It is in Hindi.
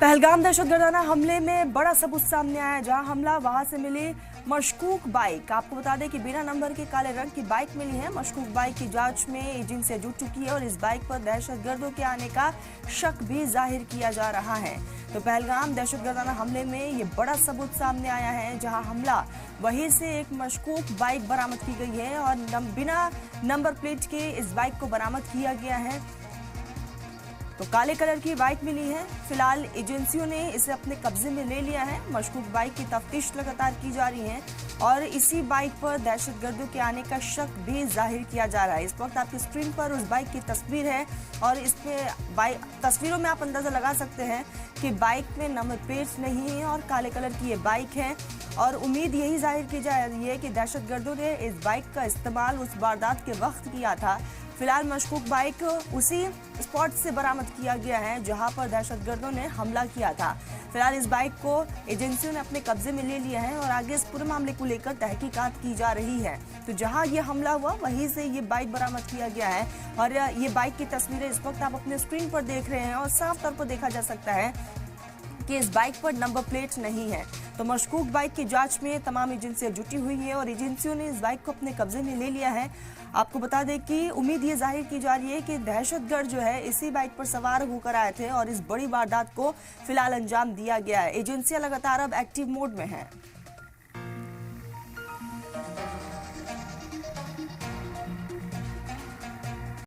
पहलगाम दहशतगर्दाना हमले में बड़ा सबूत सामने आया। जहां हमला वहां से मिली मशकूक बाइक। आपको बता दें कि बिना नंबर के काले रंग की बाइक मिली है। मशकूक बाइक की जांच में एजेंसियां जुट चुकी है और इस बाइक पर दहशतगर्दों के आने का शक भी जाहिर किया जा रहा है। तो पहलगाम दहशतगर्दाना हमले में ये बड़ा सबूत सामने आया है, जहां हमला वहीं से एक मशकूक बाइक बरामद की गई है और बिना नंबर प्लेट के इस बाइक को बरामद किया गया है। तो काले कलर की बाइक मिली है। फिलहाल एजेंसियों ने इसे अपने कब्जे में ले लिया है। मशकूक बाइक की तफ्तीश लगातार की जा रही है और इसी बाइक पर दहशतगर्दों के आने का शक भी जाहिर किया जा रहा है। इस वक्त आपकी स्क्रीन पर उस बाइक की तस्वीर है और इसमें तस्वीरों में आप अंदाजा लगा सकते हैं कि बाइक में नंबर प्लेट नहीं है और काले कलर की ये बाइक है। और उम्मीद यही जाहिर की जा रही है कि दहशतगर्दों ने इस बाइक का इस्तेमाल उस वारदात के वक्त किया था। फिलहाल मशकूक बाइक उसी स्पॉट से बरामद किया गया है जहां पर दहशतगर्दों ने हमला किया था। फिलहाल इस बाइक को एजेंसियों ने अपने कब्जे में ले लिया है और आगे इस पूरे मामले को लेकर तहकीकात की जा रही है। तो जहां ये हमला हुआ वहीं से ये बाइक बरामद किया गया है और ये बाइक की तस्वीरें इस वक्त आप अपने स्क्रीन पर देख रहे हैं और साफ तौर पर देखा जा सकता है कि इस बाइक पर नंबर प्लेट नहीं है। तो मशकूक बाइक की जांच में तमाम एजेंसियां जुटी हुई है और एजेंसियों ने इस बाइक को अपने कब्जे में ले लिया है। आपको बता दें कि उम्मीद ये जाहिर की जा रही है कि दहशतगर्द जो है इसी बाइक पर सवार होकर आए थे और इस बड़ी वारदात को फिलहाल अंजाम दिया गया है। एजेंसियां लगातार अब एक्टिव मोड में हैं।